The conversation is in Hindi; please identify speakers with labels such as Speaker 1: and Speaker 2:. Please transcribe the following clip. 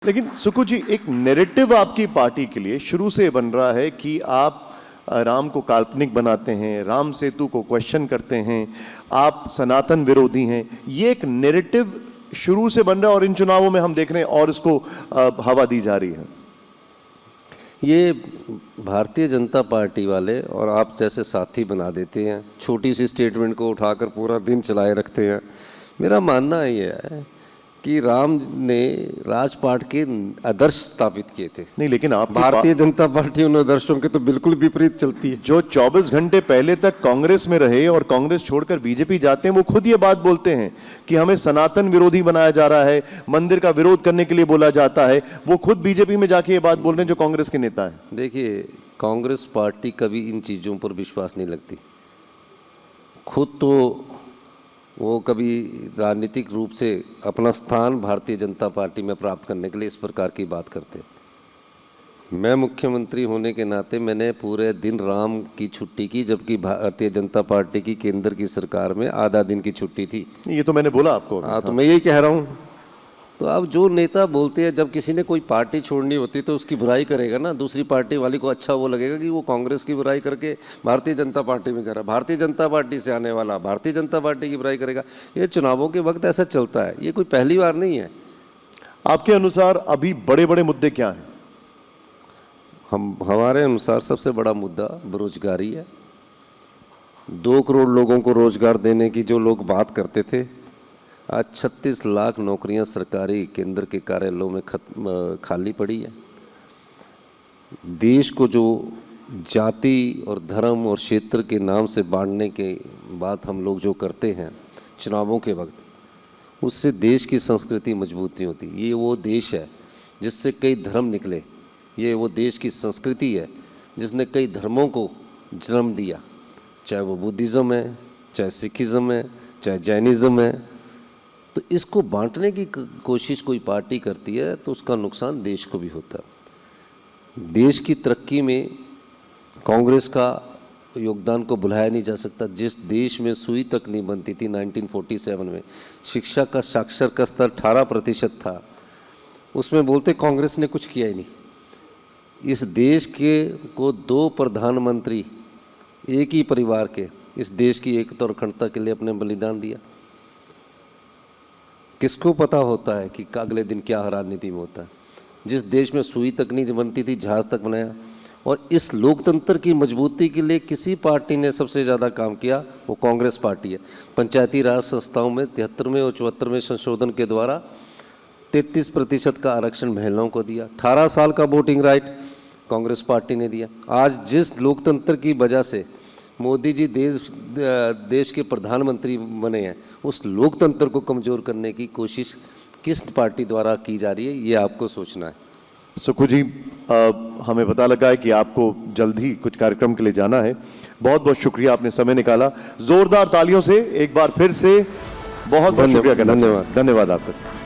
Speaker 1: लेकिन सुकु जी, एक नैरेटिव आपकी पार्टी के लिए शुरू से बन रहा है कि आप राम को काल्पनिक बनाते हैं, राम सेतु को क्वेश्चन करते हैं, आप सनातन विरोधी हैं। ये एक नैरेटिव शुरू से बन रहा है और इन चुनावों में हम देख रहे हैं और इसको हवा दी जा रही है।
Speaker 2: ये भारतीय जनता पार्टी वाले और आप जैसे साथी बना देते हैं, छोटी सी स्टेटमेंट को उठाकर पूरा दिन चलाए रखते हैं। मेरा मानना ये है कि राम ने राजपाट के आदर्श स्थापित किए थे।
Speaker 1: नहीं, लेकिन आप
Speaker 2: भारतीय जनता पार्टी उन आदर्शों के तो बिल्कुल विपरीत चलती है।
Speaker 1: जो 24 घंटे पहले तक कांग्रेस में रहे और कांग्रेस छोड़कर बीजेपी जाते हैं, वो खुद ये बात बोलते हैं कि हमें सनातन विरोधी बनाया जा रहा है, मंदिर का विरोध करने के लिए बोला जाता है। वो खुद बीजेपी में जाके ये बात बोल रहे हैं जो कांग्रेस के नेता है।
Speaker 2: देखिए, कांग्रेस पार्टी कभी इन चीज़ों पर विश्वास नहीं लगती। खुद तो वो कभी राजनीतिक रूप से अपना स्थान भारतीय जनता पार्टी में प्राप्त करने के लिए इस प्रकार की बात करते हैं। मैं मुख्यमंत्री होने के नाते मैंने पूरे दिन राम की छुट्टी की, जबकि भारतीय जनता पार्टी की केंद्र की सरकार में आधा दिन की छुट्टी थी।
Speaker 1: ये तो मैंने बोला आपको।
Speaker 2: हाँ, तो मैं यही कह रहा हूँ। तो अब जो नेता बोलते हैं, जब किसी ने कोई पार्टी छोड़नी होती तो उसकी बुराई करेगा ना, दूसरी पार्टी वाली को अच्छा वो लगेगा कि वो कांग्रेस की बुराई करके भारतीय जनता पार्टी में जा रहा है, भारतीय जनता पार्टी से आने वाला भारतीय जनता पार्टी की बुराई करेगा। ये चुनावों के वक्त ऐसा चलता है, ये कोई पहली बार नहीं है।
Speaker 1: आपके अनुसार अभी बड़े बड़े मुद्दे क्या हैं?
Speaker 2: हमारे अनुसार सबसे बड़ा मुद्दा बेरोजगारी है। 2 करोड़ लोगों को रोजगार देने की जो लोग बात करते थे, आज 36 लाख नौकरियां सरकारी केंद्र के कार्यालयों में खाली पड़ी है। देश को जो जाति और धर्म और क्षेत्र के नाम से बांटने के बात हम लोग जो करते हैं चुनावों के वक्त, उससे देश की संस्कृति मजबूत नहीं होती। ये वो देश है जिससे कई धर्म निकले, ये वो देश की संस्कृति है जिसने कई धर्मों को जन्म दिया, चाहे वो बुद्धिज़्म है, चाहे सिखिज़्म है, चाहे जैनिज़्म है। तो इसको बांटने की कोशिश कोई पार्टी करती है तो उसका नुकसान देश को भी होता है। देश की तरक्की में कांग्रेस का योगदान को भुलाया नहीं जा सकता। जिस देश में सुई तक नहीं बनती थी 1947 में, शिक्षा का साक्षर का स्तर 18% था, उसमें बोलते कांग्रेस ने कुछ किया ही नहीं। इस देश के को 2 प्रधानमंत्री एक ही परिवार के इस देश की एकता और अखंडता के लिए अपने बलिदान दिया। किसको पता होता है कि अगले दिन क्या राजनीति में होता है। जिस देश में सुई तक नहीं बनती थी, जहाज तक बनाया। और इस लोकतंत्र की मजबूती के लिए किसी पार्टी ने सबसे ज़्यादा काम किया, वो कांग्रेस पार्टी है। पंचायती राज संस्थाओं में 73वें और 74वें संशोधन के द्वारा 33% का आरक्षण महिलाओं को दिया। 18 साल का वोटिंग राइट कांग्रेस पार्टी ने दिया। आज जिस लोकतंत्र की वजह से मोदी जी देश के प्रधानमंत्री बने हैं, उस लोकतंत्र को कमज़ोर करने की कोशिश किस पार्टी द्वारा की जा रही है, ये आपको सोचना है।
Speaker 1: सुकु जी, हमें पता लगा है कि आपको जल्द ही कुछ कार्यक्रम के लिए जाना है। बहुत बहुत शुक्रिया, आपने समय निकाला। जोरदार तालियों से एक बार फिर से बहुत बहुत शुक्रिया करना।
Speaker 2: धन्यवाद।
Speaker 1: धन्यवाद आपका।